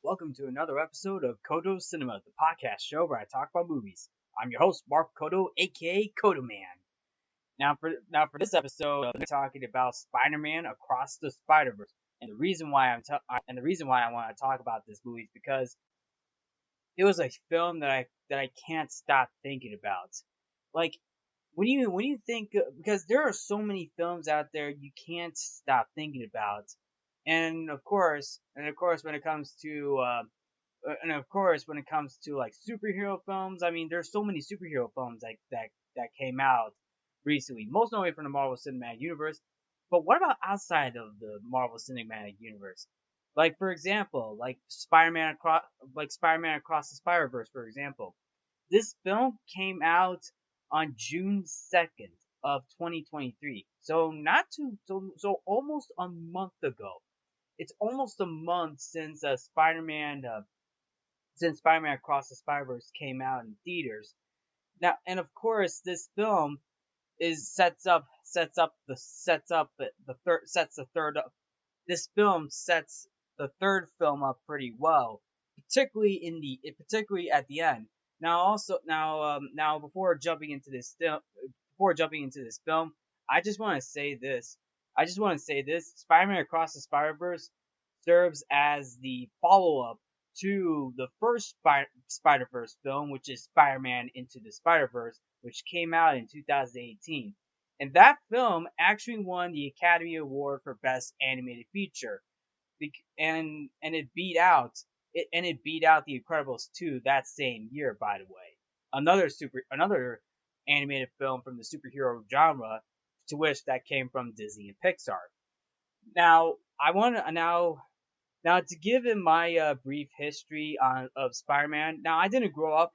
Welcome to another episode of Codo Cinema, the podcast show where I talk about movies. I'm your host, Mark Codo, aka Codo Man. Now for this episode, I'm talking about Spider-Man Across the Spider-Verse, and the reason why I want to talk about this movie is because it was a film that I can't stop thinking about. Like when you think, because there are so many films out there you can't stop thinking about, and of course when it comes to like superhero films, I mean, there's so many superhero films like that came out recently, most notably from the Marvel Cinematic Universe. But what about outside of the Marvel Cinematic Universe? Like for example, Spider-Man Across the Spider-Verse, for example. This film came out on June 2nd of 2023. So not too so almost a month ago. It's almost a month since Spider-Man Across the Spider-Verse came out in theaters. Now, and of course, this film is sets the third up. This film sets the third film up pretty well, particularly at the end. Now before jumping into this film, I just want to say this. Spider-Man Across the Spider-Verse serves as the follow-up to the first Spider-Verse film, which is Spider-Man Into the Spider-Verse, which came out in 2018. And that film actually won the Academy Award for Best Animated Feature, and it beat out The Incredibles 2 that same year. By the way, another animated film from the superhero genre, to which that came from Disney and Pixar. Now, I want to now to give in my brief history of Spider-Man. Now, I didn't grow up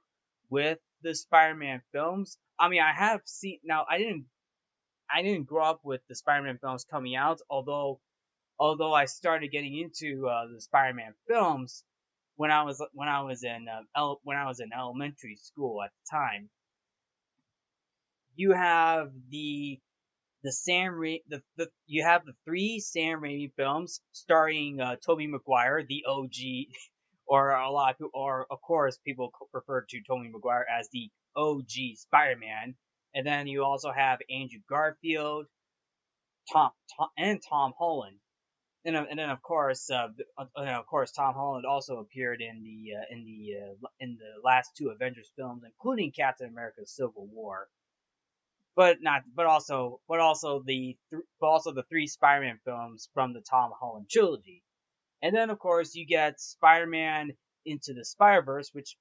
with the Spider-Man films. I mean, I have seen. Now, I didn't grow up with the Spider-Man films coming out. Although I started getting into the Spider-Man films when I was in elementary school at the time. You have the Sam Ra- the you have the three Sam Raimi films starring Tobey Maguire, the OG, or a lot of people, or of course people refer to Tobey Maguire as the OG Spider-Man, and then you also have Andrew Garfield, Tom Holland. And then of course Tom Holland also appeared in the last two Avengers films, including Captain America: Civil War, but also the three Spider-Man films from the Tom Holland trilogy. And then of course you get Spider-Man Into the Spider-Verse, which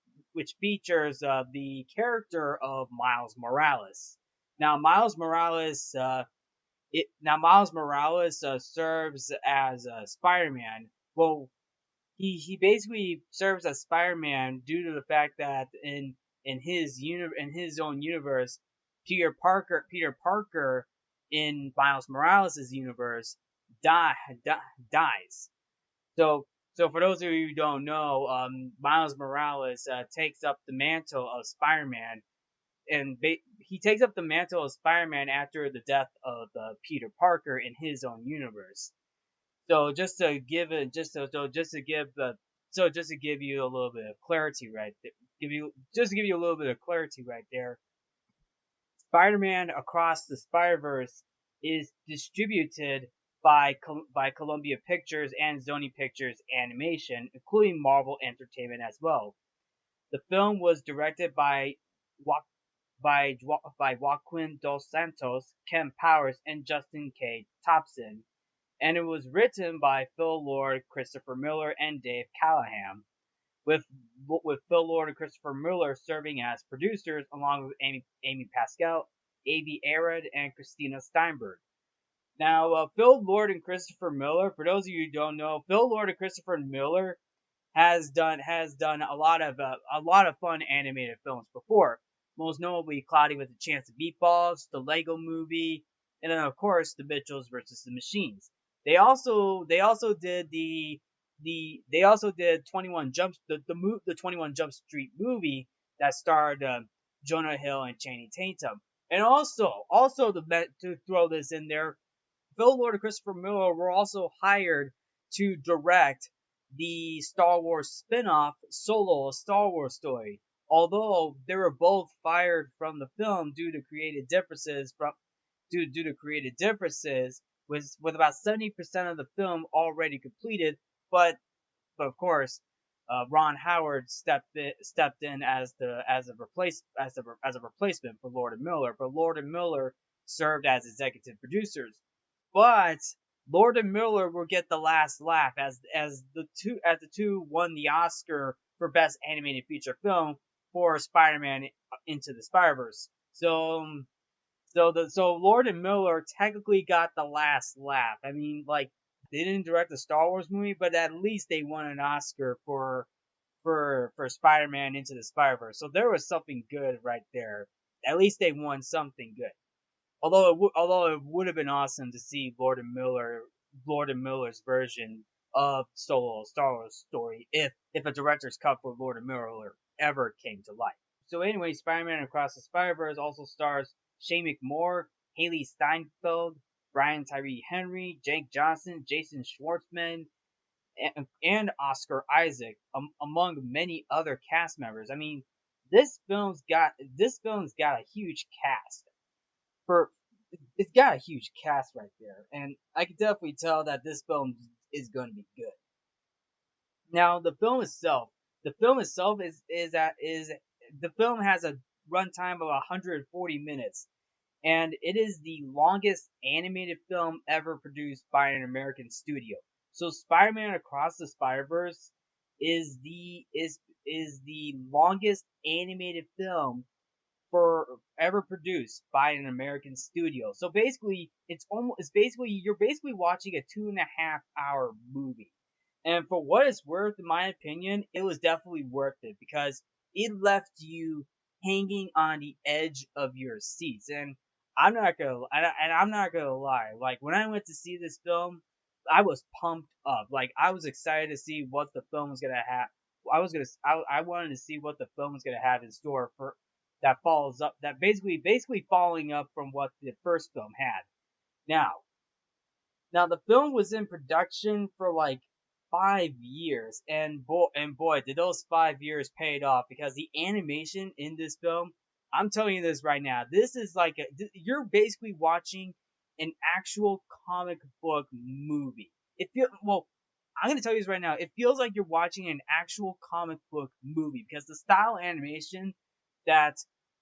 features the character of Miles Morales. Now Miles Morales serves as Spider-Man. Well, he basically serves as Spider-Man due to the fact that in his own universe, Peter Parker in Miles Morales' universe dies. So for those of you who don't know, Miles Morales takes up the mantle of Spider-Man, he takes up the mantle of Spider-Man after the death of Peter Parker in his own universe. So just to give you a little bit of clarity right there, just to give you a little bit of clarity right there. Spider-Man Across the Spider-Verse is distributed by Columbia Pictures and Sony Pictures Animation, including Marvel Entertainment as well. The film was directed by Joaquin Dos Santos, Ken Powers, and Justin K. Thompson, and it was written by Phil Lord, Christopher Miller, and Dave Callahan, with Phil Lord and Christopher Miller serving as producers, along with Amy Pascal, Avi Arad, and Christina Steinberg. Now, Phil Lord and Christopher Miller, for those of you who don't know, Phil Lord and Christopher Miller has done a lot of fun animated films before. Most notably, Cloudy with a Chance of Meatballs, the Lego Movie, and then of course the Mitchells versus the Machines. They also did they also did 21 Jump the 21 Jump Street movie that starred Jonah Hill and Channing Tatum. And also to throw this in there, Phil Lord and Christopher Miller were also hired to direct the Star Wars spin-off Solo: A Star Wars Story. Although they were both fired from the film due to creative differences, with about 70% of the film already completed, but of course, Ron Howard stepped in as a replacement for Lord and Miller. But Lord and Miller served as executive producers. But Lord and Miller will get the last laugh as the two won the Oscar for Best Animated Feature Film for Spider-Man Into the Spider-Verse. So Lord and Miller technically got the last laugh. I mean, like, they didn't direct the Star Wars movie, but at least they won an Oscar for Spider-Man Into the Spider-Verse. So there was something good right there. At least they won something good. Although it would have been awesome to see Lord and Miller's version of Solo: Star Wars Story if a director's cut for Lord and Miller ever came to life. So anyway, Spider-Man Across the Spider-Verse also stars Shane McMore, Haley Steinfeld, Brian Tyree Henry, Jake Johnson, Jason Schwartzman, and Oscar Isaac, among many other cast members. I mean, this film's got a huge cast. For It's got a huge cast right there, and I can definitely tell that this film is going to be good. Now, the film itself is the film has a runtime of 140 minutes, and it is the longest animated film ever produced by an American studio. So, Spider-Man Across the Spider-Verse is the longest animated film for ever produced by an American studio. So basically, you're basically watching a 2.5 hour movie. And for what it's worth, in my opinion, it was definitely worth it because it left you hanging on the edge of your seats. And I'm not gonna lie. Like, when I went to see this film, I was pumped up. Like, I was excited to see what the film was gonna have. I wanted to see what the film was gonna have in store for that follows up that basically following up from what the first film had. Now, the film was in production for like 5 years, and boy, did those 5 years paid off because the animation in this film, I'm telling you this right now, this is like you're basically watching an actual comic book movie. I'm gonna tell you this right now. It feels like you're watching an actual comic book movie because the style animation that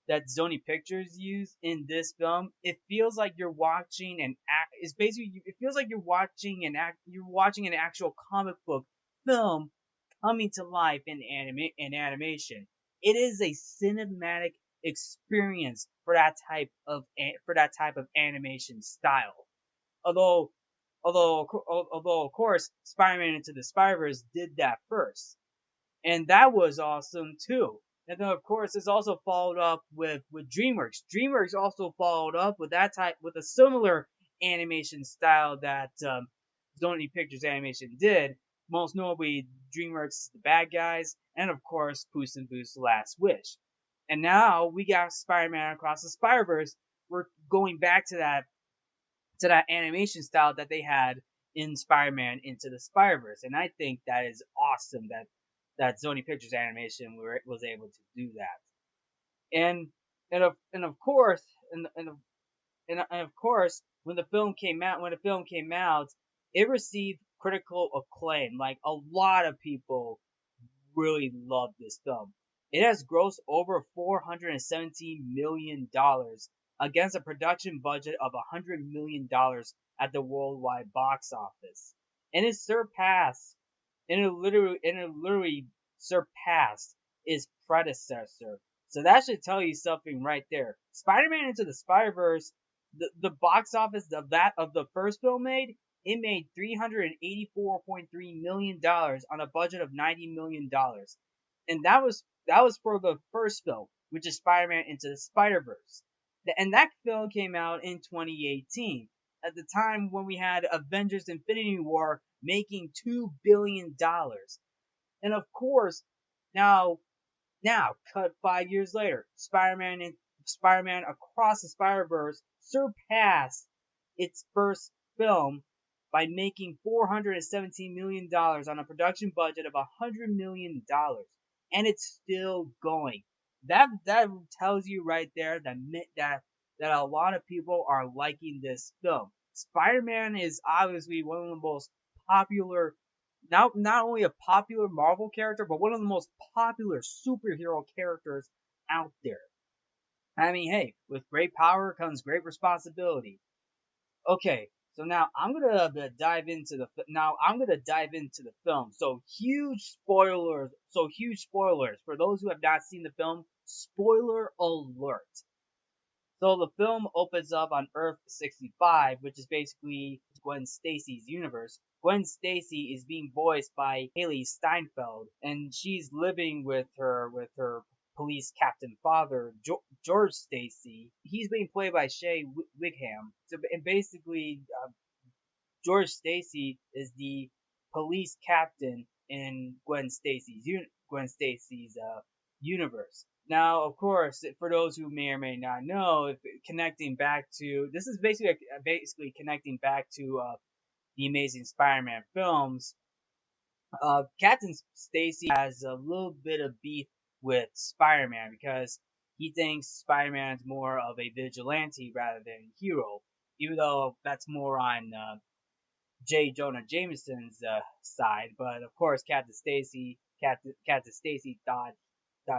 Sony Pictures used in this film, it feels like you're watching an act. It's basically it feels like you're watching an actual comic book film coming to life in animation. It is a cinematic experience for that type of animation style. Although although of course Spider-Man Into the Spider-Verse did that first, and that was awesome too. And then of course it's also followed up with DreamWorks. DreamWorks also followed up with a similar animation style that Sony Pictures Animation did. Most notably, DreamWorks' The Bad Guys, and of course Puss in Boots: The Last Wish. And now we got Spider-Man Across the Spider-Verse. We're going back to that animation style that they had in Spider-Man Into the Spider-Verse, and I think that is awesome that Sony Pictures Animation was able to do that. And of course and of course when the film came out, it received critical acclaim. Like, a lot of people really loved this film. It has grossed over $417 million against a production budget of $100 million at the worldwide box office, and it literally surpassed its predecessor. So that should tell you something right there. Spider-Man Into the Spider-Verse, the box office of the first film it made $384.3 million on a budget of $90 million, and that was for the first film, which is Spider-Man Into the Spider-Verse, and that film came out in 2018 at the time when we had Avengers Infinity War making $2 billion. And of course, now cut 5 years later, Spider-Man Across the Spider-Verse surpassed its first film by making $417 million on a production budget of $100 million, and it's still going. That tells you right there that a lot of people are liking this film. Spider-Man is obviously one of the most popular, not only a popular Marvel character, but one of the most popular superhero characters out there. I mean, hey, with great power comes great responsibility. Okay, so now I'm gonna dive into the film. So huge spoilers. For those who have not seen the film. Spoiler alert. So the film opens up on Earth 65, which is basically Gwen Stacy's universe. Gwen Stacy is being voiced by Haley Steinfeld, and she's living with her police captain father, George Stacy. He's being played by Shea Wigham. So, and basically, George Stacy is the police captain in Gwen Stacy's universe. Now, of course, for those who may or may not know, if connecting back to this is basically connecting back to the Amazing Spider-Man films. Captain Stacy has a little bit of beef with Spider-Man because he thinks Spider-Man is more of a vigilante rather than a hero, even though that's more on J. Jonah Jameson's side. But of course, Captain Stacy thought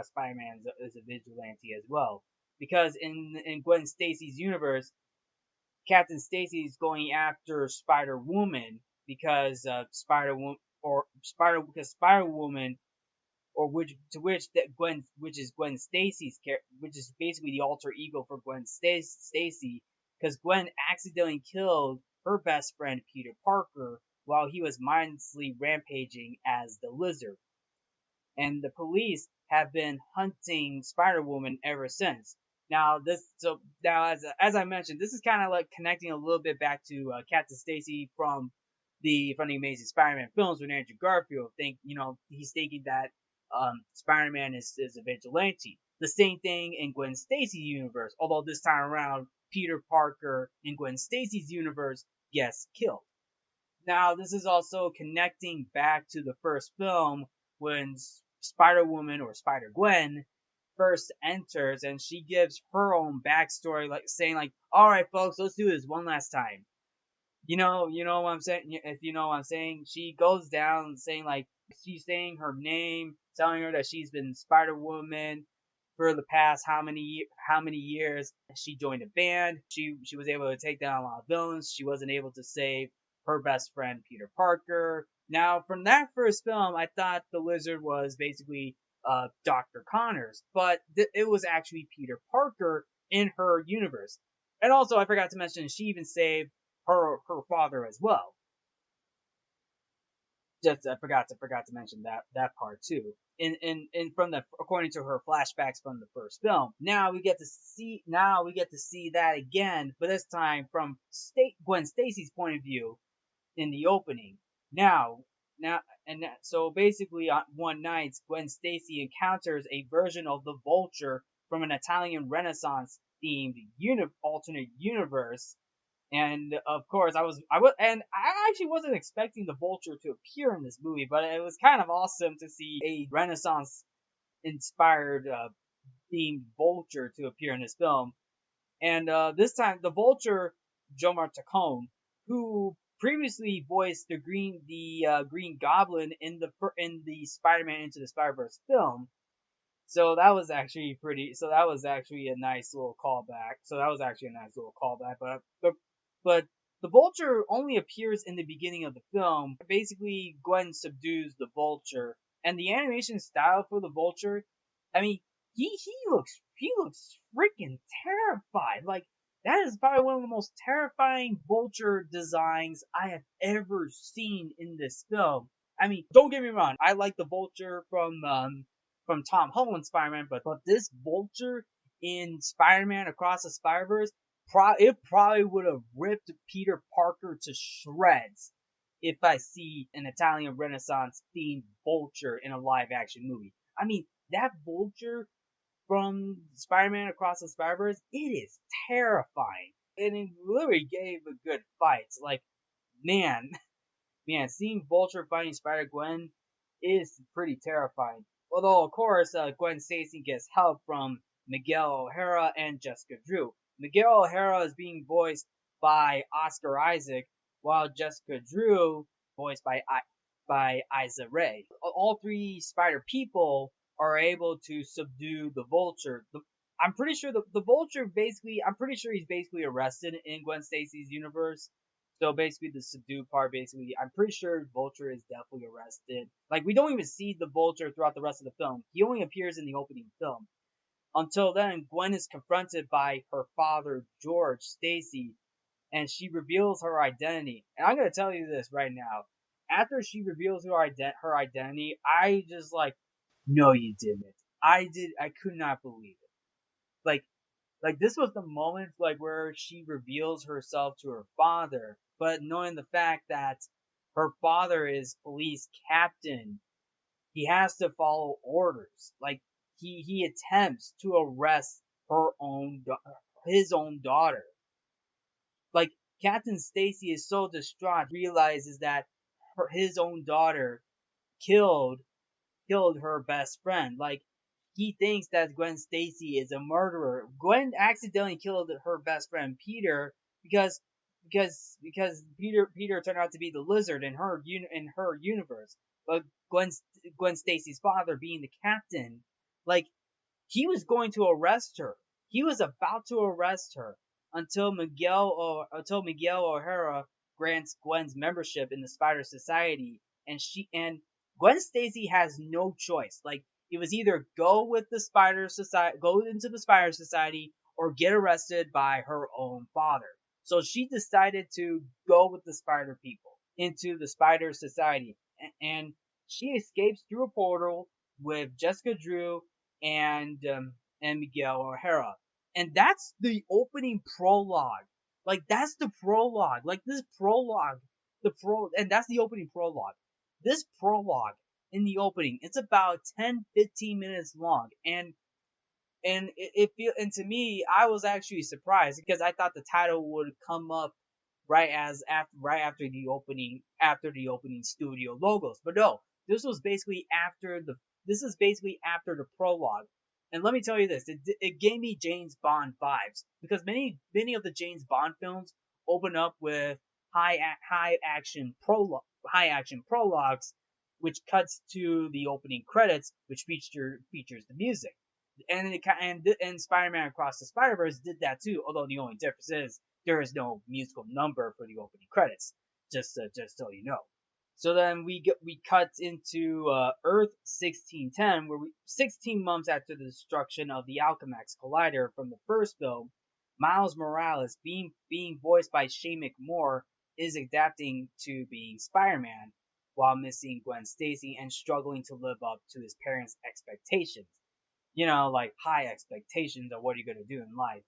Spider-Man is a vigilante as well, because in Gwen Stacy's universe, Captain Stacy is going after Spider Woman because Spider Woman, or which is Gwen Stacy's character, which is basically the alter ego for Gwen Stacy, because Gwen accidentally killed her best friend Peter Parker while he was mindlessly rampaging as the Lizard, and the police have been hunting Spider Woman ever since. Now, as I mentioned, this is kind of like connecting a little bit back to Captain Stacy from the Amazing Spider-Man films with Andrew Garfield. He's thinking that Spider-Man is a vigilante. The same thing in Gwen Stacy's universe, although this time around Peter Parker in Gwen Stacy's universe gets killed. Now, this is also connecting back to the first film when Spider-Woman, or Spider-Gwen, first enters, and she gives her own backstory, like saying like, "All right, folks, let's do this one last time." You know what I'm saying? If you know what I'm saying, she goes down saying like she's saying her name, telling her that she's been Spider Woman for the past how many years. She joined a band. She was able to take down a lot of villains. She wasn't able to save her best friend Peter Parker. Now, from that first film, I thought the Lizard was basically Dr. Connors, but it was actually Peter Parker in her universe. And also, I forgot to mention, she even saved her father as well. Just I forgot to mention that part too. In from the according to her flashbacks from the first film. Now we get to see that again, but this time from Gwen Stacy's point of view in the opening. Now now so basically on one night, Gwen Stacy encounters a version of the Vulture from an Italian Renaissance themed alternate universe. And of course, I actually wasn't expecting the Vulture to appear in this movie, but it was kind of awesome to see a Renaissance inspired themed Vulture to appear in this film. And this time, the Vulture, Joe Martacone, who previously voiced Green Goblin in the Spider-Man Into the Spider-Verse film. So that was actually pretty. So that was actually a nice little callback. But the Vulture only appears in the beginning of the film. Basically, Gwen subdues the Vulture, And the animation style for the Vulture, I mean, he looks freaking terrified. Like that is probably one of the most terrifying Vulture designs I have ever seen in this film. I mean, don't get me wrong, I like the Vulture from Tom Holland's Spider-Man, but this Vulture in Spider-Man Across the Spider-Verse, it probably would have ripped Peter Parker to shreds if I see an Italian Renaissance themed Vulture in a live action movie. I mean, that Vulture from Spider-Man Across the Spider-Verse, it is terrifying. And it literally gave a good fight. Like, man, man, seeing Vulture fighting Spider-Gwen is pretty terrifying. Although, of course, Gwen Stacy gets help from Miguel O'Hara and Jessica Drew. Miguel O'Hara is being voiced by Oscar Isaac, while Jessica Drew voiced by Isa Rae. All three Spider people are able to subdue the Vulture. I'm pretty sure the Vulture basically, I'm pretty sure he's basically arrested in Gwen Stacy's universe. So basically, the subdue part, basically, I'm pretty sure Vulture is definitely arrested. Like, we don't even see the Vulture throughout the rest of the film. He only appears in the opening film. Until then, Gwen is confronted by her father, George Stacy, and she reveals her identity. And I'm gonna tell you this right now. After she reveals her identity, I just like, no, you didn't. I could not believe it. Like, this was the moment like where she reveals herself to her father, but knowing the fact that her father is police captain, he has to follow orders. Like he attempts to arrest his own daughter. Like Captain Stacy is so distraught, realizes that his own daughter killed her best friend. Like he thinks that Gwen Stacy is a murderer. Gwen accidentally killed her best friend Peter because Peter turned out to be the lizard in her universe. But Gwen Stacy's father, being the captain, like he was going to arrest her. He was about to arrest her until Miguel O'Hara grants Gwen's membership in the Spider Society, and Gwen Stacy has no choice. Like it was either go into the Spider Society, or get arrested by her own father. So she decided to go with the Spider people into the Spider Society, and she escapes through a portal with Jessica Drew and Miguel O'Hara. And that's the opening prologue. Like that's the prologue. Like this prologue, and that's the opening prologue. This prologue in the opening, it's about 10-15 minutes long, and to me, I was actually surprised because I thought the title would come up right after the opening studio logos. But no, this was basically after the prologue. And let me tell you this, it gave me James Bond vibes because many of the James Bond films open up with high action prologues, which cuts to the opening credits, which features the music. And Spider-Man Across the Spider-Verse did that too. Although the only difference is there is no musical number for the opening credits. Just so you know. So then we cut into Earth 1610, where 16 months after the destruction of the Alchemax Collider from the first film, Miles Morales, being voiced by Shane McMoore, is adapting to being Spider-Man while missing Gwen Stacy and struggling to live up to his parents' expectations. Like high expectations of what are you gonna do in life.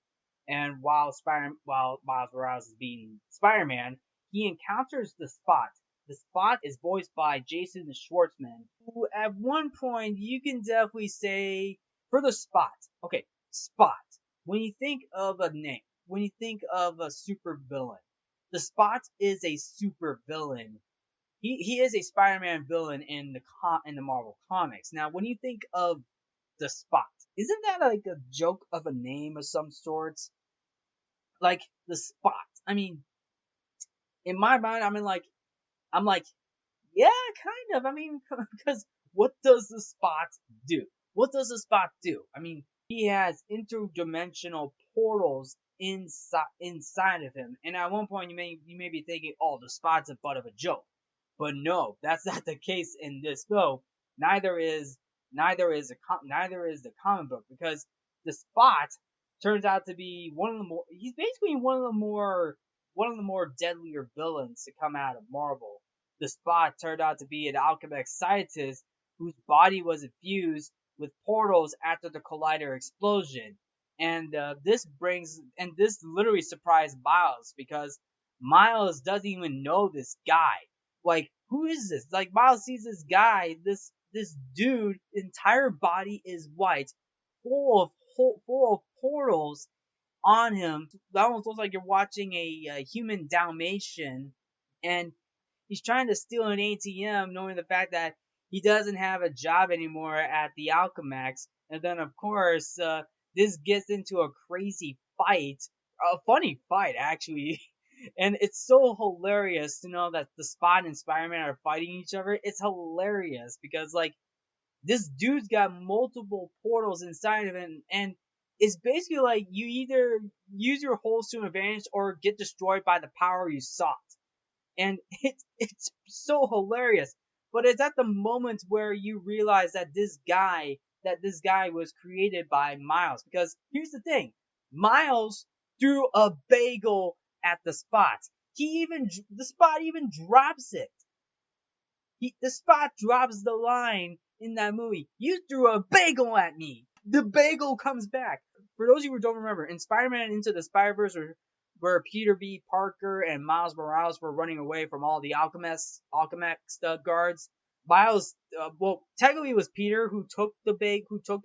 And while Miles Morales is being Spider-Man, he encounters the Spot. The Spot is voiced by Jason Schwartzman, who at one point you can definitely say for the Spot. Okay, Spot. When you think of a name, when you think of a super villain, the Spot is a super villain. He is a Spider-Man villain in the Marvel comics. Now, when you think of the Spot, isn't that like a joke of a name of some sorts? Like the Spot. I mean, in my mind, I'm like, yeah, kind of. I mean, because what does the Spot do? What does the Spot do? I mean, he has interdimensional portals inside of him, and at one point you may be thinking, oh, the Spot's a butt of a joke, but no, that's not the case in this film. neither is neither is the comic book, because the Spot turns out to be one of the more he's basically one of the more deadlier villains to come out of Marvel. The Spot turned out to be an alchemist scientist whose body was infused with portals after the Collider explosion. And this literally surprised Miles, because Miles doesn't even know this guy. Like, who is this? Like, Miles sees this guy, this dude, entire body is white, full of portals on him. That almost looks like you're watching a human Dalmatian, and he's trying to steal an ATM, knowing the fact that he doesn't have a job anymore at the Alchemax. And then, of course, this gets into a crazy fight, a funny fight actually. And it's so hilarious to know that the Spot and Spider-Man are fighting each other. It's hilarious because, like, this dude's got multiple portals inside of him, and it's basically like you either use your holes to an advantage or get destroyed by the power you sought. And it's so hilarious. But it's at the moment where you realize that this guy was created by Miles. Because here's the thing, Miles threw a bagel at the Spot. The Spot even drops it. The Spot drops the line in that movie. You threw a bagel at me. The bagel comes back. For those of you who don't remember, in Spider-Man Into the Spider-Verse, where Peter B. Parker and Miles Morales were running away from all the alchemist guards, Miles, technically it was Peter who took the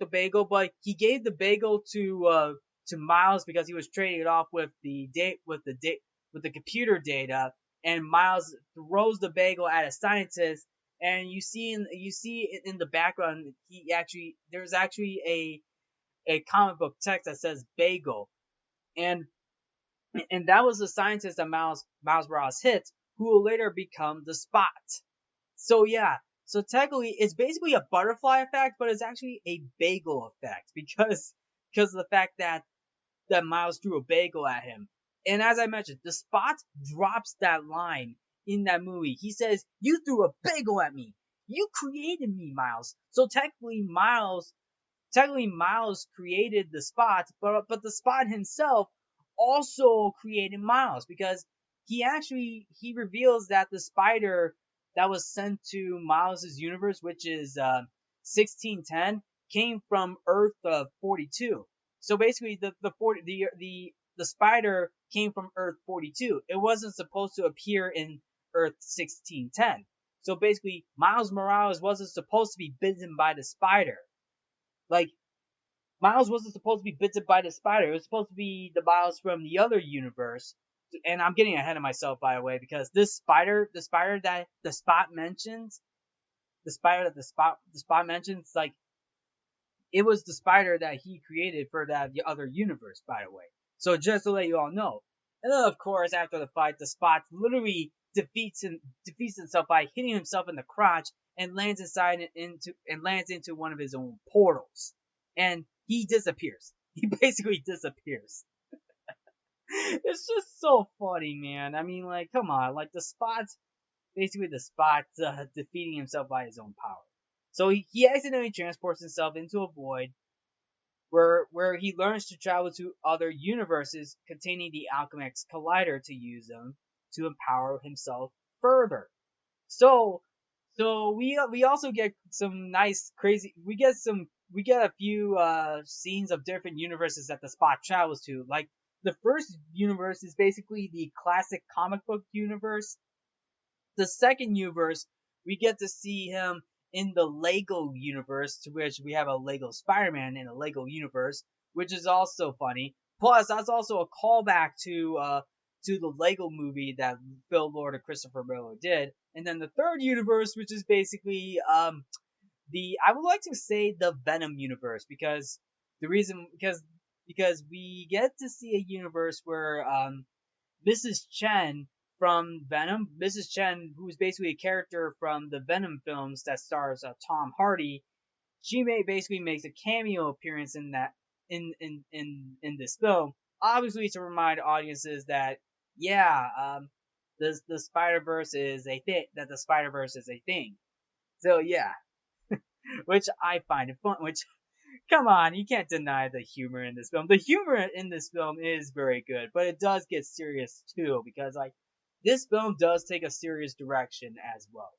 bagel, but he gave the bagel to Miles because he was trading it off with the computer data. And Miles throws the bagel at a scientist, and you see in the background there's actually a comic book text that says bagel, and that was the scientist that Miles Morales hit, who will later become the Spot. So yeah, so technically it's basically a butterfly effect, but it's actually a bagel effect because of the fact that Miles threw a bagel at him. And as I mentioned, the Spot drops that line in that movie. He says, "You threw a bagel at me. You created me, Miles." So technically Miles created the Spot, but the Spot himself also created Miles, because he reveals that the spider that was sent to Miles's universe, which is 1610, came from Earth 42. So basically, the spider came from Earth 42. It wasn't supposed to appear in Earth 1610. So basically, Miles Morales wasn't supposed to be bitten by the spider. Like, Miles wasn't supposed to be bitten by the spider. It was supposed to be the Miles from the other universe. And I'm getting ahead of myself, by the way, because the spider that the Spot mentions, like, it was the spider that he created for the other universe, by the way. So just to let you all know. And then, of course, after the fight, the Spot literally defeats himself by hitting himself in the crotch, and lands into one of his own portals. And he disappears. He basically disappears. It's just so funny, man. I mean, like, come on. Like, the Spot defeating himself by his own power. So he accidentally transports himself into a void where he learns to travel to other universes containing the Alchemax Collider to use them to empower himself further. So we also get some nice crazy we get a few scenes of different universes that the Spot travels to. Like, the first universe is basically the classic comic book universe. The second universe, we get to see him in the Lego universe, to which we have a Lego Spider-Man in a Lego universe, which is also funny. Plus, that's also a callback to the Lego movie that Phil Lord and Christopher Miller did. And then the third universe, which is basically I would like to say the Venom universe, because we get to see a universe where Mrs. Chen from Venom, Mrs. Chen, who's basically a character from the Venom films that stars Tom Hardy, basically makes a cameo appearance in this film, obviously to remind audiences that the Spider-Verse is a thing. So yeah, which I find it fun. Which, come on, you can't deny the humor in this film. The humor in this film is very good, but it does get serious too, because like this film does take a serious direction as well.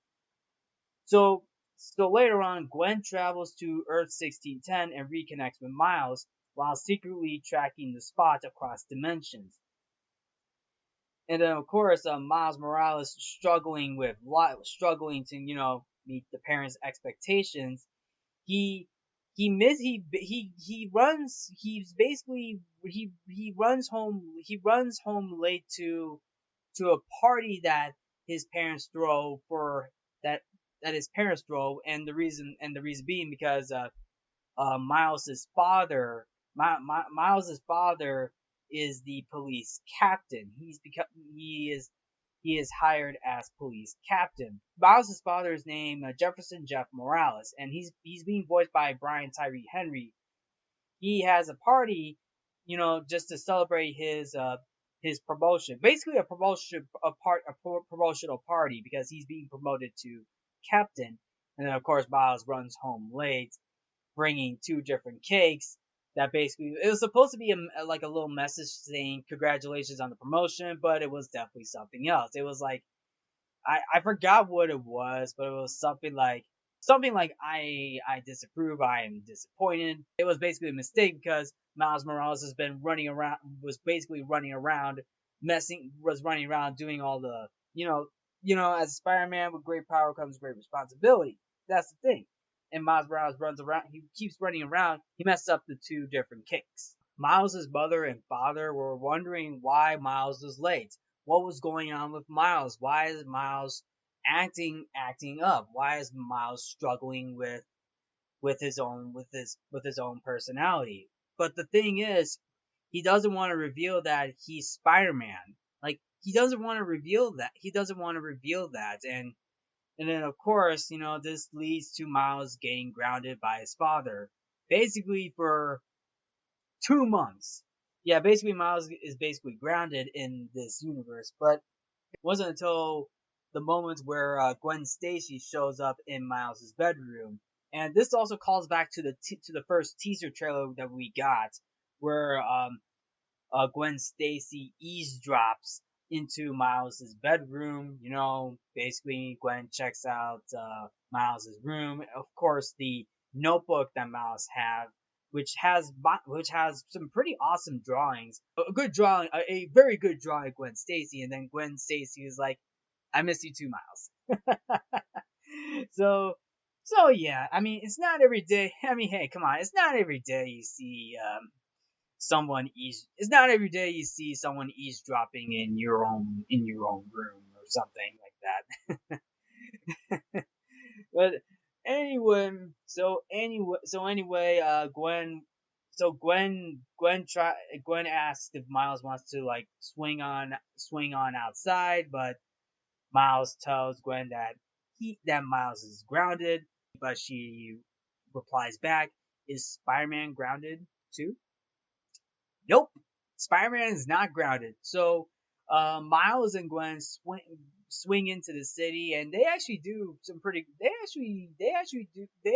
So, so later on, Gwen travels to Earth 1610 and reconnects with Miles while secretly tracking the Spot across dimensions. And then, of course, Miles Morales struggling to meet the parents' expectations. He he runs. He's basically he runs home late to a party that his parents throw for that that his parents throw, and the reason being because Miles's father, Miles's father is the police captain. He is hired as police captain. Miles's father is named Jefferson Jeff Morales, and he's being voiced by Brian Tyree Henry. He has a party, just to celebrate his promotion. Basically, a promotional party because he's being promoted to captain. And then, of course, Miles runs home late, bringing two different cakes. That basically it was supposed to be like a little message saying congratulations on the promotion, but it was definitely something else. It was like I forgot what it was, but it was something like I disapprove, I am disappointed. It was basically a mistake because Miles Morales has been running around, was basically running around, was running around doing all the as Spider-Man with great power comes great responsibility. That's the thing. And Miles Morales runs around, he keeps running around. He messed up the two different cakes. Miles's mother and father were wondering why Miles was late. What was going on with Miles? Why is Miles acting up? Why is Miles struggling with his own personality? But the thing is, he doesn't want to reveal that he's Spider-Man. Like he doesn't want to reveal that. He doesn't want to reveal that. And then of course, this leads to Miles getting grounded by his father, basically for 2 months. Yeah, basically Miles is basically grounded in this universe, but it wasn't until the moments where Gwen Stacy shows up in Miles's bedroom, and this also calls back to the first teaser trailer that we got, where Gwen Stacy eavesdrops into Miles's bedroom. Basically Gwen checks out Miles's room. Of course, the notebook that Miles have, which has some pretty awesome drawings. A good drawing, a very good drawing of Gwen Stacy, and then Gwen Stacy is like, "I miss you too, Miles." so, so yeah. I mean, it's not every day. I mean, hey, come on, it's not every day you see it's not every day you see someone eavesdropping in your own room or something like that. But anyway, Gwen, Gwen asks if Miles wants to like swing on outside, but Miles tells Gwen that Miles is grounded, but she replies back, "Is Spider-Man grounded too?" Nope, Spider-Man is not grounded. So Miles and Gwen swing into the city, and they actually do some pretty. They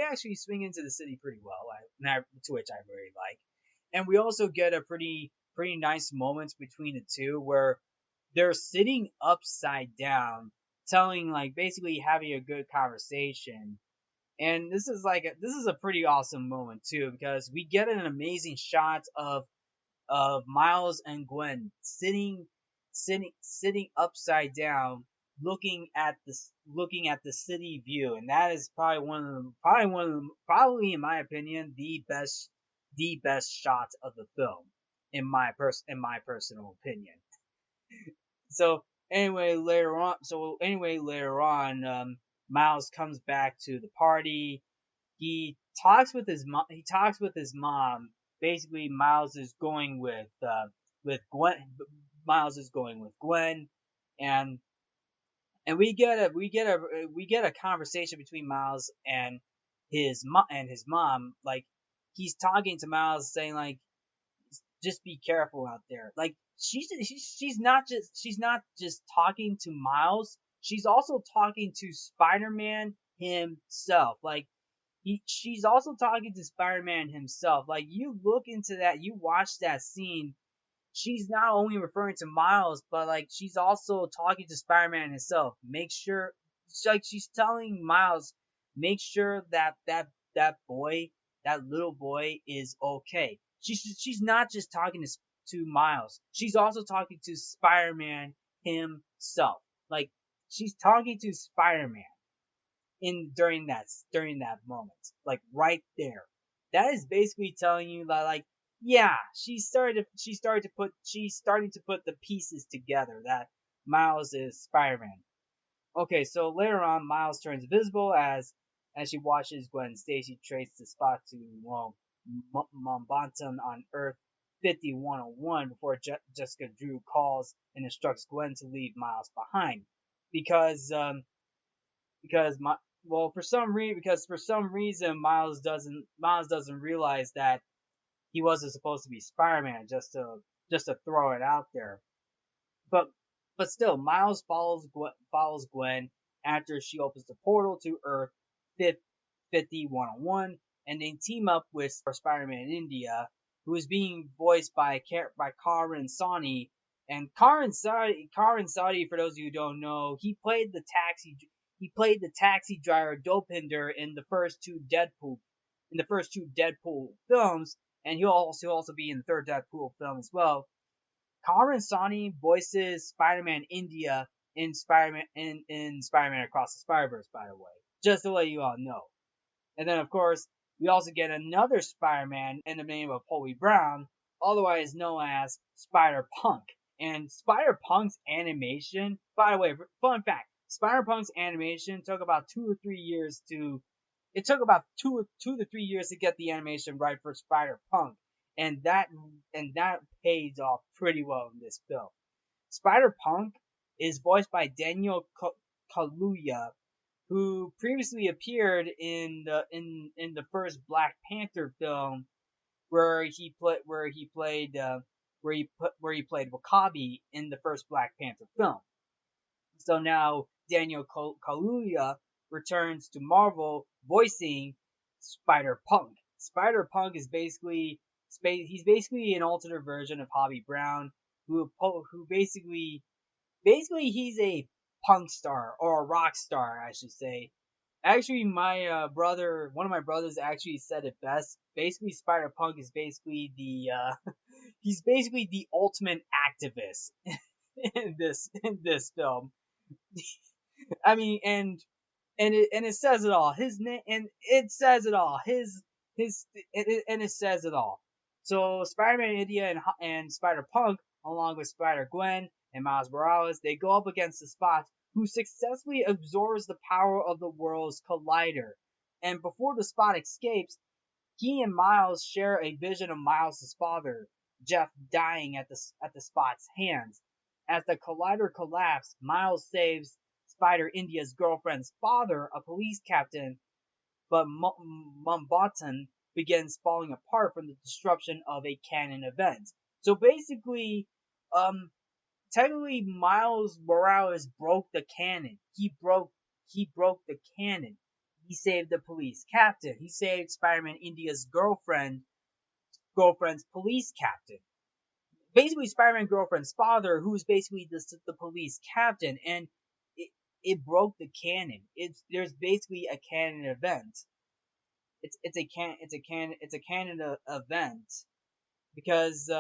actually swing into the city pretty well. To which I very like. And we also get a pretty nice moments between the two where they're sitting upside down, telling like basically having a good conversation. And this is a pretty awesome moment too because we get an amazing shot of Miles and Gwen sitting upside down, looking at the city view, and that is probably in my opinion the best shot of the film in my personal opinion. Later on, Miles comes back to the party. He He talks with his mom. Basically, with Gwen. Miles is going with Gwen, and we get a conversation between Miles and his mom. Like he's talking to Miles, saying like, just be careful out there. Like she's not just talking to Miles. She's also talking to Spider-Man himself. Like She's also talking to Spider-Man himself. Like, you look into that, you watch that scene, she's not only referring to Miles, but like she's also talking to Spider-Man himself. Make sure, like she's telling Miles, make sure that boy, that little boy, is okay. She's not just talking to Miles. She's also talking to Spider-Man himself. Like, she's talking to Spider-Man in during that moment, like right there. That is basically telling you that, like, yeah, she's starting to put the pieces together that Miles is Spider-Man. Okay, so later on, Miles turns invisible as she watches Gwen Stacy trace the spot to, well, Mombanton on Earth 5101 before Jessica Drew calls and instructs Gwen to leave Miles behind because because my well for some reason Miles doesn't realize that he wasn't supposed to be Spider-Man, just to throw it out there. But but still, Miles follows Gwen after she opens the portal to Earth 5101, and they team up with Spider-Man in India, who is being voiced by Karan Soni. And Karan Soni, for those of you who don't know, he played the taxi driver Dopinder in the first two Deadpool films, and he'll also be in the third Deadpool film as well. Karan Soni voices Spider-Man India in Spider-Man Across the Spider-Verse, by the way, just to let you all know. And then, of course, we also get another Spider-Man in the name of Holy Brown, otherwise known as Spider-Punk. And Spider-Punk's animation, by the way, fun fact, Spider-Punk's animation took about 2 or 3 years to it took about 2 to 3 years to get the animation right for Spider-Punk, and that pays off pretty well in this film. Spider-Punk is voiced by Daniel Kaluuya, who previously appeared in the first Black Panther film, where he played Wakabi in the first Black Panther film. So now Daniel Kaluuya returns to Marvel, voicing Spider-Punk. Spider-Punk is basically an alternate version of Hobie Brown, who basically he's a punk star, or a rock star, I should say. Actually, one of my brothers actually said it best. Basically, Spider Punk is basically he's basically the ultimate activist in this film. I mean, and it says it all. His name, and it says it all. And it says it all. So Spider-Man India and Spider-Punk, along with Spider-Gwen and Miles Morales, they go up against the Spot, who successfully absorbs the power of the world's collider. And before the Spot escapes, he and Miles share a vision of Miles' father, Jeff, dying at the Spot's hands. As the collider collapses, Miles saves Spider India's girlfriend's father, a police captain, but Mumbattan begins falling apart from the disruption of a canon event. So basically, technically, Miles Morales broke the canon. He broke the canon. He saved the police captain. He saved Spider-Man India's girlfriend's police captain. Basically, Spider-Man girlfriend's father, who's basically the police captain, and it broke the canon. There's basically a canon event. It's a canon event because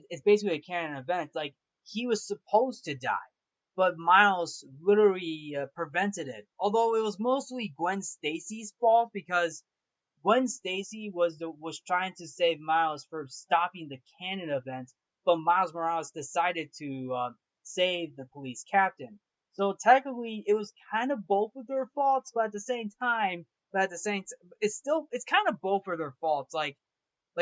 it's basically a canon event. Like, he was supposed to die, but Miles literally prevented it. Although it was mostly Gwen Stacy's fault, because Gwen Stacy was trying to save Miles for stopping the canon event, but Miles Morales decided to save the police captain. So technically, it was kind of both of their faults, but at the same time, it's kind of both of their faults. Like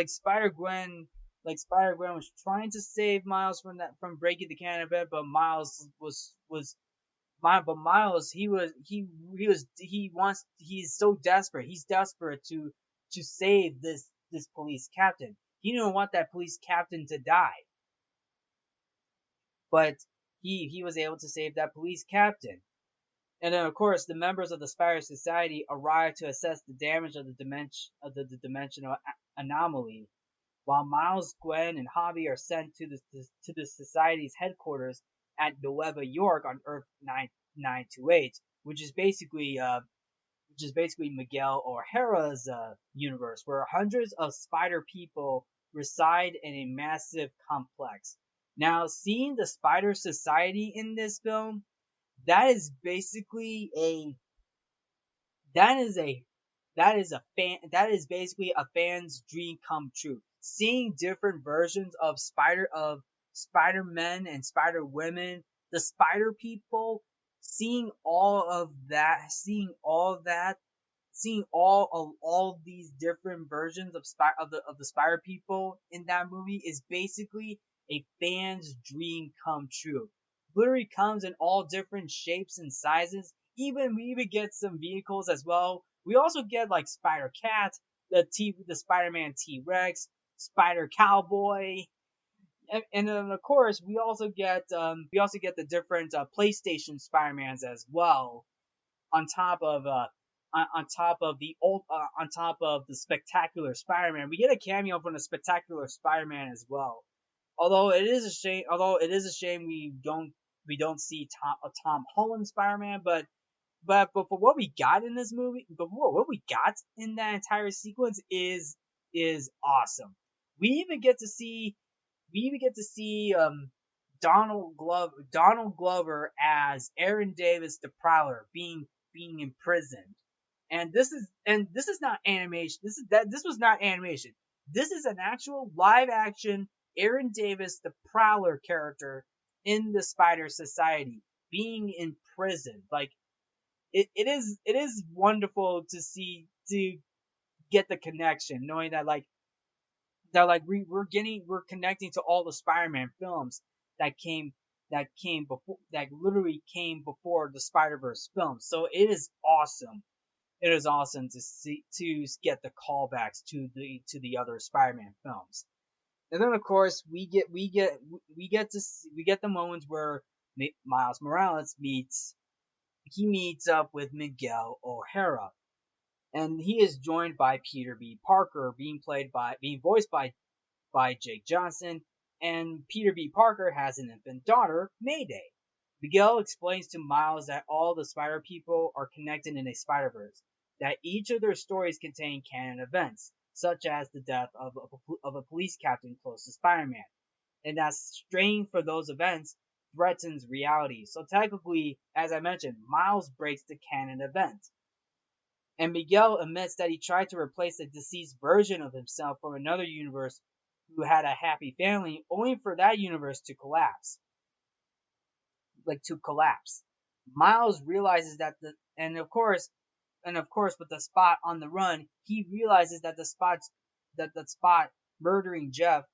Spider Gwen, was trying to save Miles from breaking the canon event, but Miles, he's so desperate. He's desperate to save this police captain. He didn't want that police captain to die, but he was able to save that police captain. And then, of course, the members of the Spider Society arrive to assess the damage of the dimensional anomaly, while Miles, Gwen, and Hobby are sent to the Society's headquarters at Nueva York on Earth 9928, which is basically Miguel O'Hara's universe, where hundreds of spider people reside in a massive complex. Now, seeing the Spider Society in this film, that is basically a that is a that is basically a fan's dream come true. Seeing different versions of Spider Men and Spider Women, the Spider People, seeing all of these different versions of the Spider People in that movie is basically a fan's dream come true. Literally comes in all different shapes and sizes. We even get some vehicles as well. We also get like Spider Cat, the Spider Man T Rex, Spider Cowboy, and then of course we also get the different PlayStation Spider Mans as well on top of on top of the Spectacular Spider-Man. We get a cameo from the Spectacular Spider-Man as well. Although it is a shame we don't see Tom Holland Spider-Man, but for what we got in this movie, but what we got in that entire sequence is awesome. We even get to see we even get to see Donald Glover as Aaron Davis the Prowler being imprisoned. And this is not animation. This was not animation. This is an actual live action Aaron Davis the Prowler character in the Spider Society being imprisoned. Like it is wonderful to see, to get the connection, knowing that we're connecting to all the Spider-Man films that came that literally came before the Spider-Verse film. So it is awesome. It is awesome to get the callbacks to the other Spider-Man films. And then of course we get the moments where Miles Morales meets up with Miguel O'Hara, and he is joined by Peter B. Parker, being voiced by Jake Johnson, and Peter B. Parker has an infant daughter, Mayday. Miguel explains to Miles that all the Spider People are connected in a Spider-Verse, that each of their stories contain canon events, such as the death of a police captain close to Spider-Man, and that straying for those events threatens reality. So technically, as I mentioned, Miles breaks the canon event. And Miguel admits that he tried to replace a deceased version of himself from another universe who had a happy family, only for that universe to collapse. Miles realizes that of course, with the Spot on the run, he realizes that the Spot murdering Jeff,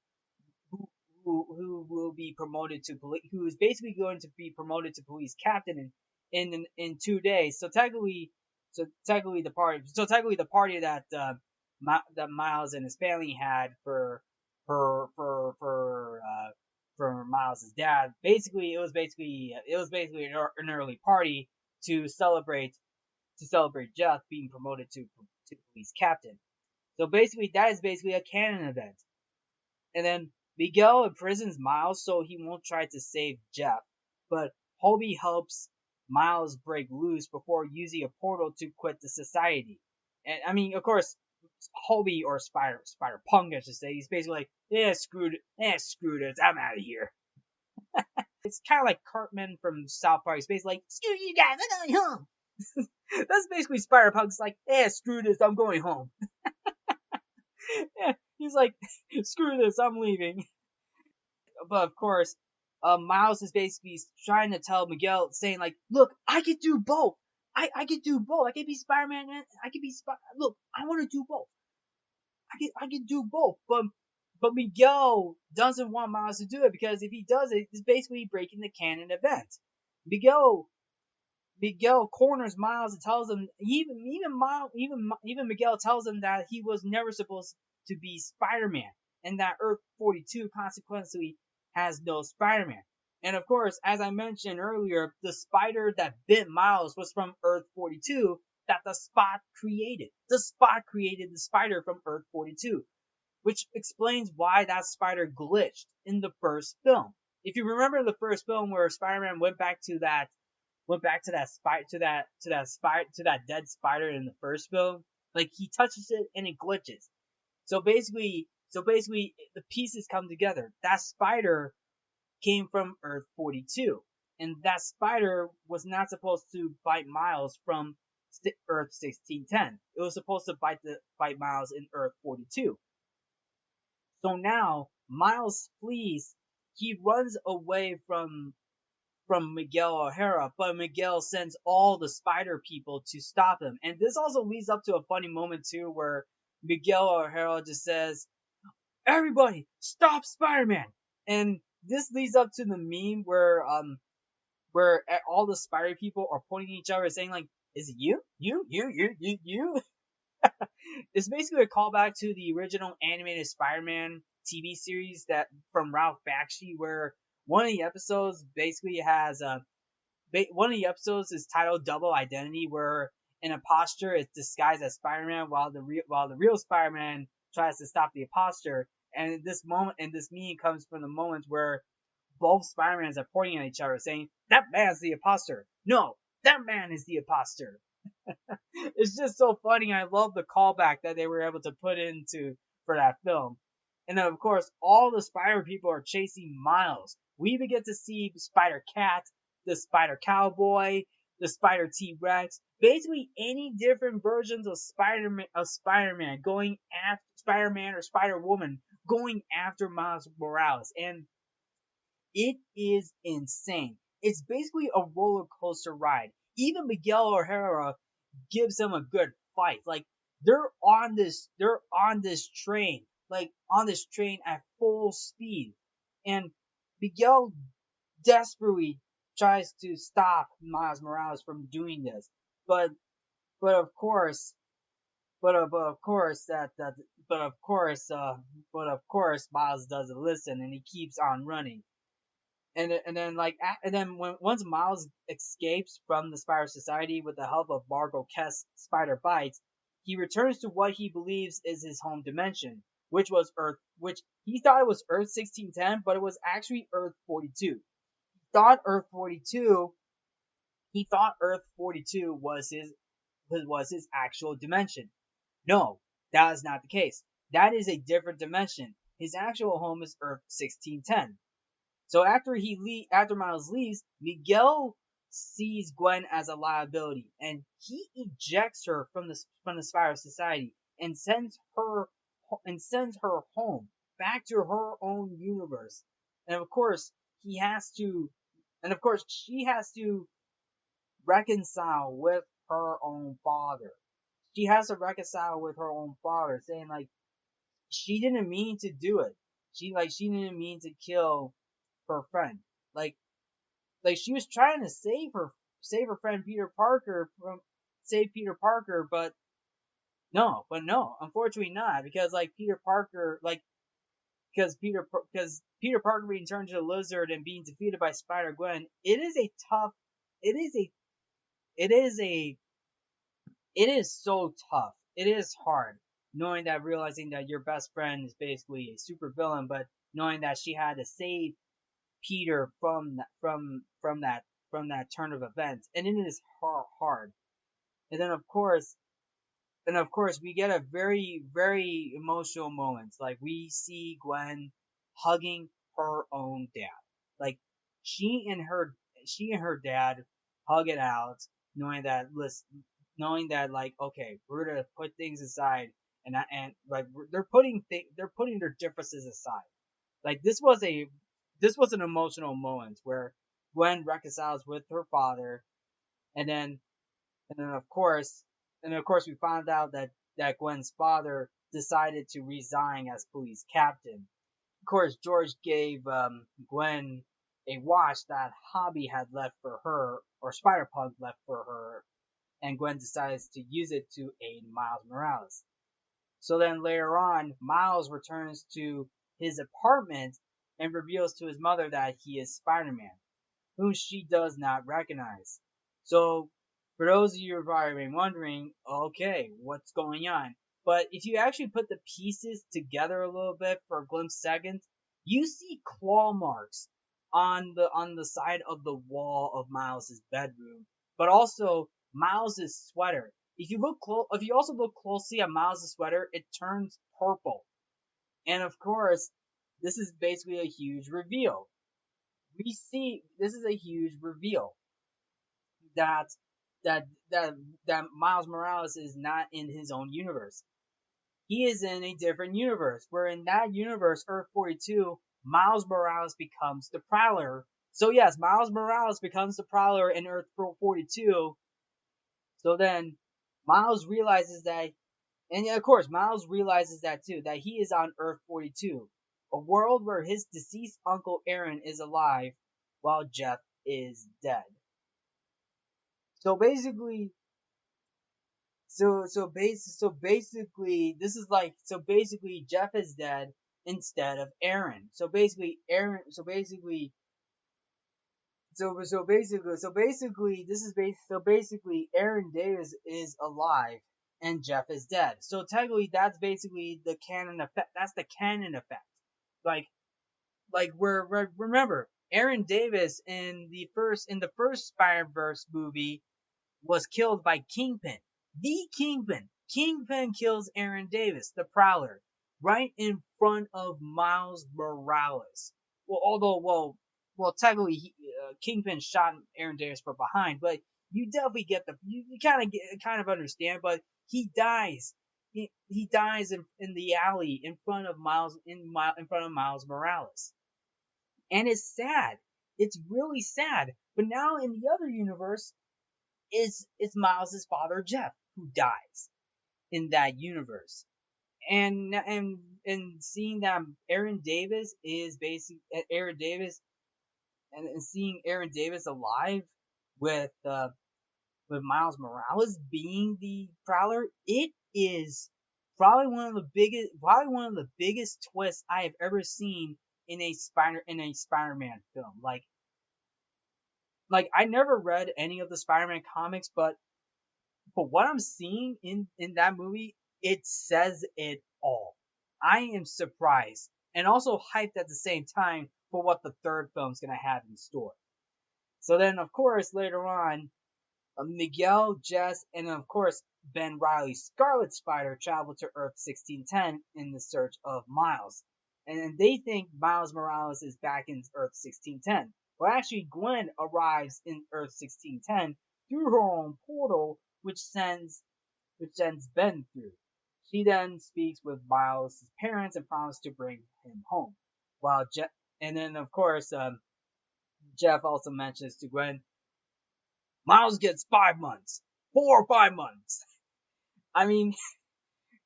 who will be promoted to who is basically going to be promoted to police captain in 2 days. So technically the party that that Miles and his family had for Miles' dad. Basically, it was basically an early party to celebrate Jeff being promoted to police captain. So basically, that is basically a canon event. And then Miguel imprisons Miles so he won't try to save Jeff, but Hobie helps Miles break loose before using a portal to quit the society. And I mean, of course, Hobie, or Spider Punk, I should say, he's basically like, screw it, I'm out of here. It's kind of like Cartman from South Park. He's basically like, screw you guys, I'm going home. That's basically Spider Punk's like, screw this, I'm going home. Yeah, he's like, screw this, I'm leaving. But of course, Miles is basically trying to tell Miguel, saying like, look, I can do both. I can do both. I can be Spider-Man and I can be Look, I want to do both. I can do both. But Miguel doesn't want Miles to do it, because if he does it, it's basically breaking the canon event. Miguel corners Miles and tells him, even Miguel tells him that he was never supposed to be Spider-Man, and that Earth 42 consequently has no Spider-Man. And of course, as I mentioned earlier, the spider that bit Miles was from Earth 42 that the Spot created. The Spot created the spider from Earth 42, which explains why that spider glitched in the first film. If you remember the first film where Spider-Man went back to that dead spider in the first film, like he touches it and it glitches. So basically, the pieces come together. That spider came from Earth 42, and that spider was not supposed to bite Miles from Earth 1610. It was supposed to bite Miles in Earth 42. So now Miles flees. He runs away from Miguel O'Hara, but Miguel sends all the spider people to stop him. And this also leads up to a funny moment too, where Miguel O'Hara just says, "Everybody, stop Spider-Man!" And this leads up to the meme where all the spider people are pointing at each other, saying like, "Is it you? You?" It's basically a callback to the original animated Spider-Man TV series that from Ralph Bakshi, where one of the episodes basically has one of the episodes is titled Double Identity, where an imposter is disguised as Spider-Man while the real Spider-Man tries to stop the imposter. And this meme comes from the moment where both Spider-Mans are pointing at each other, saying, "That man's the imposter. No, that man is the imposter." It's just so funny. I love the callback that they were able to put into for that film. And then, of course, all the Spider people are chasing Miles. We even get to see Spider Cat, the Spider Cowboy, the Spider T Rex, basically any different versions of Spider-Man going after Spider-Man or Spider Woman going after Miles Morales, and it is insane. It's basically a roller coaster ride. Even Miguel O'Hara gives them a good fight. Like they're on this train, at full speed, and Miguel desperately tries to stop Miles Morales from doing this, but but of course, but of course Miles doesn't listen and he keeps on running. And then when once Miles escapes from the Spider Society with the help of Margot Kest's Spider Bites, he returns to what he believes is his home dimension, which he thought it was Earth 1610, but it was actually Earth 42. Thought Earth 42, he thought Earth 42 was his actual dimension. No, that is not the case. That is a different dimension. His actual home is Earth 1610. So after Miles leaves, Miguel sees Gwen as a liability, and he ejects her from the Spider Society and sends her home back to her own universe. And of course, he has to, and of course, she has to reconcile with her own father. She has to reconcile with her own father, saying like she didn't mean to do it. She didn't mean to kill her friend. Like like she was trying to save her friend Peter Parker, but no, unfortunately not, because because Peter Parker being turned into a lizard and being defeated by Spider Gwen, it is a it is a it is so tough. It is hard realizing that your best friend is basically a super villain, but knowing that she had to save Peter from that turn of events, and it is hard. And then of course we get a very emotional moments. Like we see Gwen hugging her own dad. Like she and her she and her dad hug it out, knowing that like okay, we're gonna put things aside, and like they're putting their differences aside. Like this was an emotional moment where Gwen reconciles with her father, and then and then of course we found out that Gwen's father decided to resign as police captain. Of course, George gave Gwen a watch that Hobby had left for her, or Spider Punk left for her, and Gwen decides to use it to aid Miles Morales. So then later on, Miles returns to his apartment and reveals to his mother that he is Spider-Man, whom she does not recognize. So, for those of you who are probably wondering, okay, what's going on? But if you actually put the pieces together a little bit for a glimpse second, you see claw marks on the side of the wall of Miles's bedroom, but also Miles's sweater. If you also look closely at Miles's sweater, it turns purple. And of course, this is basically a huge reveal. We see this is a huge reveal that that that that Miles Morales is not in his own universe. He is in a different universe. Where in that universe, Earth 42, Miles Morales becomes the Prowler. So yes, Miles Morales becomes the Prowler in Earth 42. So then Miles realizes that, and of course Miles realizes that too, that he is on Earth 42, a world where his deceased uncle Aaron is alive while Jeff is dead. So basically, so basically, this is like so basically Jeff is dead instead of Aaron. So basically, Aaron. So basically, Aaron Davis is alive and Jeff is dead. So technically, that's basically the canon effect. That's the canon effect. Like we're remember Aaron Davis in the first Spider-Verse movie was killed by Kingpin. The Kingpin. Kingpin kills Aaron Davis, the Prowler, right in front of Miles Morales. Technically, Kingpin shot Aaron Davis from behind, but you definitely get you kind of understand. But he dies. He dies in the alley in front of in front of Miles Morales, and it's sad. It's really sad. But now in the other universe, it's Miles's father Jeff who dies in that universe. And seeing that Aaron Davis and seeing Aaron Davis alive with Miles Morales being the Prowler, it is probably one of the biggest twists I have ever seen in a Spider-Man film. Like I never read any of the Spider-Man comics, but what I'm seeing in that movie, it says it all. I am surprised and also hyped at the same time for what the third film's gonna have in store. So then, of course, later on, Miguel, Jess, and of course Ben Riley, Scarlet Spider, travel to Earth 1610 in the search of Miles, and they think Miles Morales is back in Earth 1610. Well, actually, Gwen arrives in Earth 1610 through her own portal, which sends Ben through. She then speaks with Miles' parents and promises to bring him home. While Jeff, and then of course, Jeff also mentions to Gwen, Miles gets 5 months, 4 or 5 months. I mean,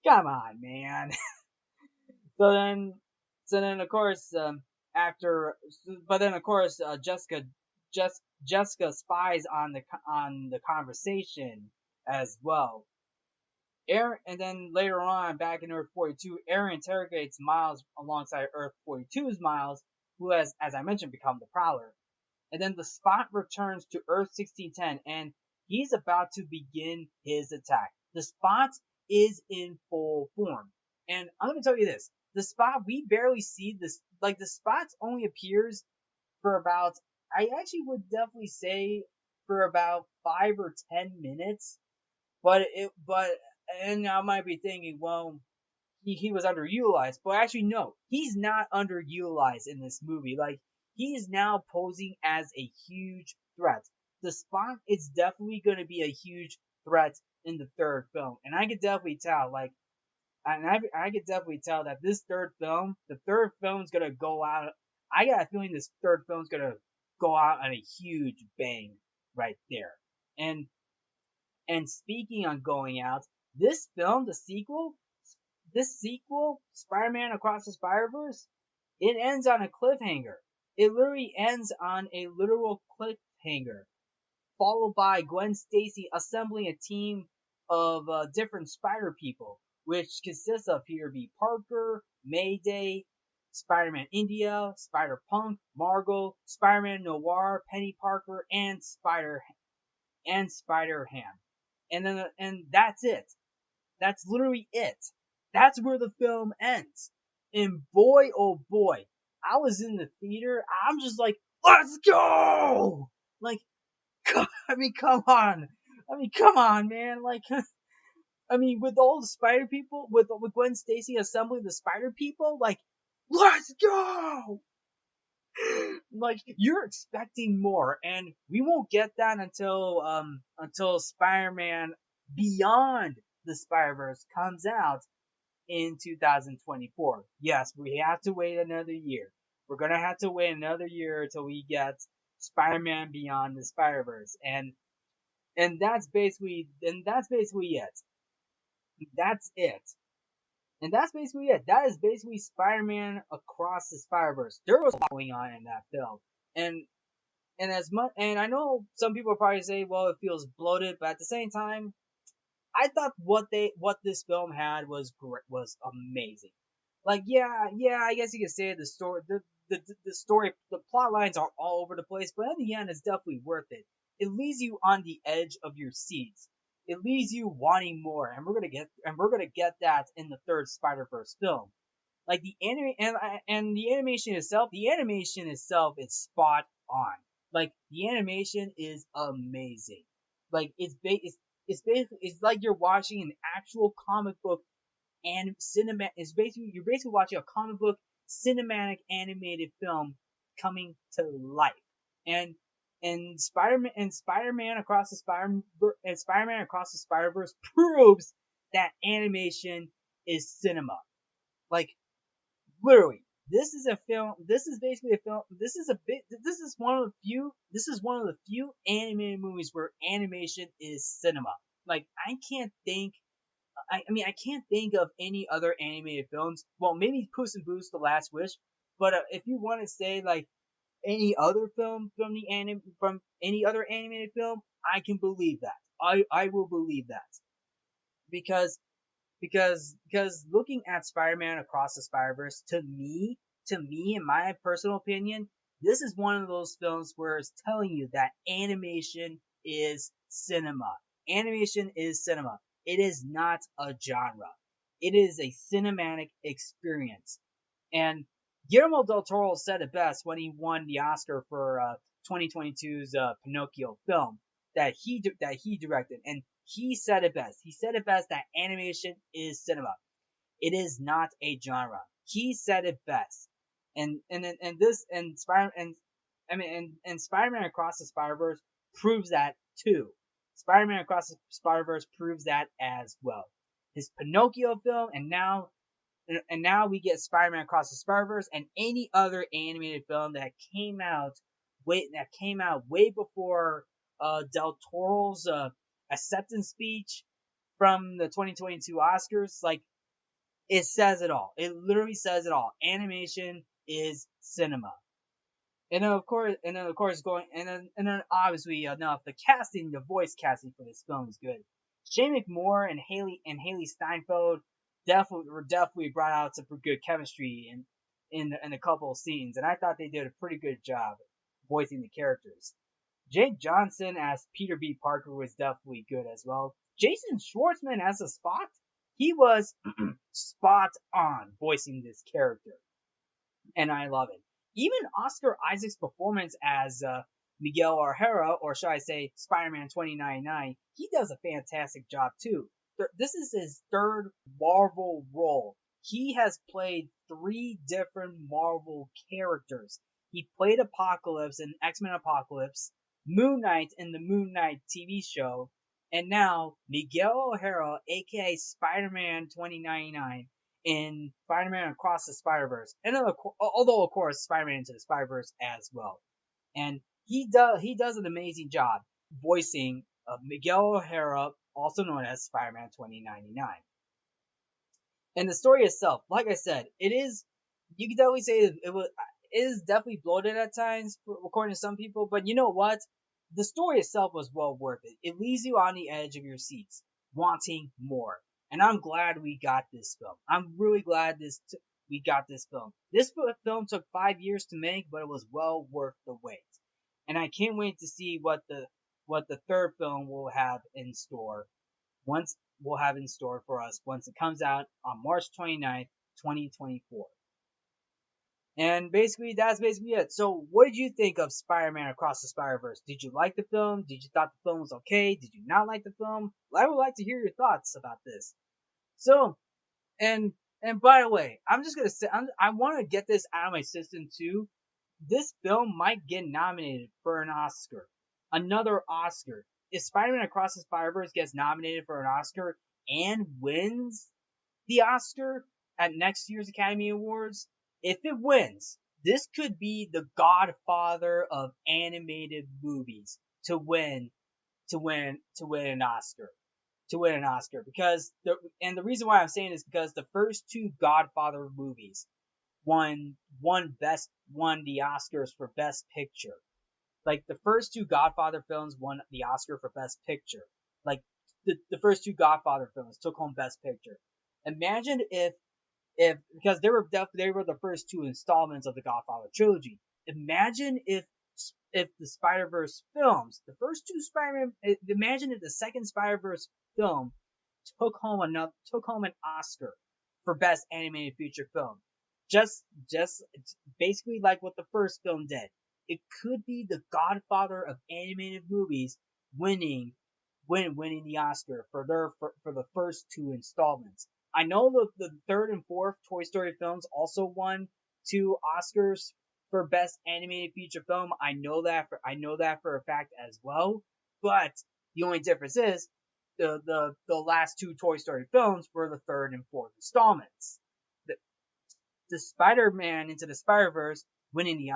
come on, man. So then, so then of course, after, but then of course, Jessica spies on the conversation as well. Aaron, and then later on, back in Earth 42, Aaron interrogates Miles alongside Earth 42's Miles, who has, as I mentioned, become the Prowler. And then the Spot returns to Earth 1610, and he's about to begin his attack. The Spot is in full form. And I'm going to tell you this. The Spot, we barely see this, like the Spot only appears for about, I actually would definitely say for about 5 or 10 minutes. And I might be thinking, well, he was underutilized, but actually no, he's not underutilized in this movie. Like he is now posing as a huge threat. The Spot is definitely going to be a huge threat in the third film, and I could definitely tell. I could definitely tell that the third film's gonna go out. I got a feeling this third film's gonna go out on a huge bang right there. And and speaking on going out, this film, this sequel, Spider-Man Across the Spider-Verse, it ends on a cliffhanger. It literally ends on a literal cliffhanger, followed by Gwen Stacy assembling a team of different Spider people, which consists of Peter B. Parker, Mayday, Spider-Man India, Spider-Punk, Margot, Spider-Man Noir, Penny Parker, and Spider-Ham. And that's it. That's literally it. That's where the film ends. And boy, oh boy, I was in the theater. I'm just like, let's go! Like, come on. Come on, man. Like, with all the Spider people, with Gwen Stacy assembling the Spider people, like, let's go! Like, you're expecting more, and we won't get that until Spider-Man Beyond the Spider-Verse comes out in 2024. Yes, we have to wait another year. We're gonna have to wait another year until we get Spider-Man Beyond the Spider-Verse, and that's basically it. That's it. And that's basically it. That is basically Spider-Man Across the Spider-Verse. There was a lot going on in that film, and and I know some people probably say, well, it feels bloated, but at the same time, I thought what this film had was great, was amazing. Like, yeah, I guess you could say the story, the plot lines are all over the place, but in the end, it's definitely worth it. It leaves you on the edge of your seats. It leaves you wanting more, and we're gonna get that in the third Spider-Verse film. Like the animation itself is spot on. Like, the animation is amazing. Like, it's like you're watching an actual comic book and cinema. It's basically you're basically watching a comic book cinematic animated film coming to life. And Spider-Man Across the Spider-Verse proves that animation is cinema. Like, literally, this is a film. This is basically a film. This is one of the few. This is one of the few animated movies where animation is cinema. Like, I can't think of any other animated films. Well, maybe Puss in Boots: The Last Wish. But if you want to say like any other film from any other animated film, I can believe that. I will believe that because looking at Spider-Man Across the Spider-Verse, to me, in my personal opinion, this is one of those films where it's telling you that animation is cinema. Animation is cinema. It is not a genre. It is a cinematic experience. And Guillermo del Toro said it best when he won the Oscar for 2022's Pinocchio film that he directed, and he said it best. He said it best that animation is cinema. It is not a genre. He said it best. And this and Spider and Spider-Man Across the Spider-Verse proves that too. Spider-Man Across the Spider-Verse proves that as well. His Pinocchio film, and now we get Spider-Man Across the Spider-Verse and any other animated film that came out way before Del Toro's acceptance speech from the 2022 Oscars. Like, it says it all. It literally says it all. Animation is cinema. And then obviously enough, the voice casting for this film is good. Shane McMore and Haley Steinfeld definitely brought out some good chemistry in a couple of scenes, and I thought they did a pretty good job voicing the characters. Jake Johnson as Peter B. Parker was definitely good as well. Jason Schwartzman as a Spot, he was spot on voicing this character, and I love it. Even Oscar Isaac's performance as Miguel O'Hara, or should I say Spider-Man 2099, he does a fantastic job too. This is his third Marvel role. He has played 3 different Marvel characters. He played Apocalypse in X-Men Apocalypse, Moon Knight in the Moon Knight TV show, and now Miguel O'Hara, aka Spider-Man 2099, in Spider-Man Across the Spider-Verse, and although of course Spider-Man Into the Spider-Verse as well. And he does an amazing job voicing Miguel O'Hara, also known as Spider-Man 2099. And the story itself, like I said, you can definitely say it is definitely bloated at times, according to some people. But you know what? The story itself was well worth it. It leaves you on the edge of your seats, wanting more. And I'm glad we got this film. I'm really glad we got this film. This film took 5 years to make, but it was well worth the wait. And I can't wait to see what the third film will have in store for us once it comes out on March 29th, 2024. And basically, that's basically it. So, what did you think of Spider-Man Across the Spider-Verse? Did you like the film? Did you thought the film was okay? Did you not like the film? I would like to hear your thoughts about this. So, and and by the way, I'm just gonna say I want to get this out of my system too. This film might get nominated for an Oscar, another Oscar. If Spider-Man Across the Spider-Verse gets nominated for an Oscar and wins the Oscar at next year's Academy Awards, if it wins, this could be the godfather of animated movies to win an Oscar. To win an Oscar. Because the reason why I'm saying is because the first two Godfather movies won the Oscars for Best Picture. Like the first two Godfather films won the Oscar for Best Picture. Like the first two Godfather films took home Best Picture. Imagine if because they were the first two installments of the Godfather trilogy. Imagine if the Spider-Verse films, the first two Spider-Man, imagine if the second Spider-Verse film took home an Oscar for Best Animated Feature Film. Just basically like what the first film did. It could be the godfather of animated movies winning the Oscar for the first two installments. I know the third and fourth Toy Story films also won 2 Oscars for Best Animated Feature Film. I know that for a fact as well. But the only difference is the last 2 Toy Story films were the third and fourth installments. The Spider-Man Into the Spider-Verse winning the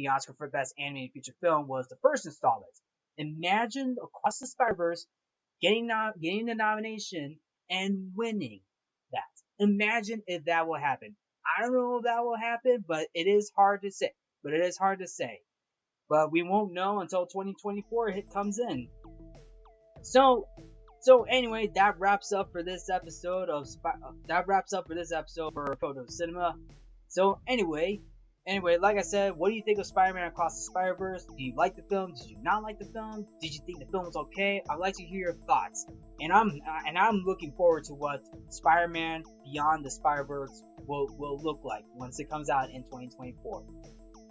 Oscar for Best Animated Feature Film was the first installment. Imagine Across the Spider-Verse getting the nomination and winning that. Imagine if that will happen. I don't know if that will happen, but it is hard to say. But we won't know until 2024 comes in. So anyway, that wraps up for this episode for Codo Cinema. So anyway, like I said, what do you think of Spider-Man Across the Spider-Verse? Do you like the film? Did you not like the film? Did you think the film was okay? I'd like to hear your thoughts. And I'm looking forward to what Spider-Man Beyond the Spider-Verse will look like once it comes out in 2024.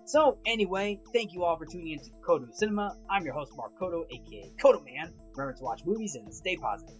So anyway, thank you all for tuning in to Codo Cinema. I'm your host Mark Codo, aka Codo Man. Remember to watch movies and stay positive.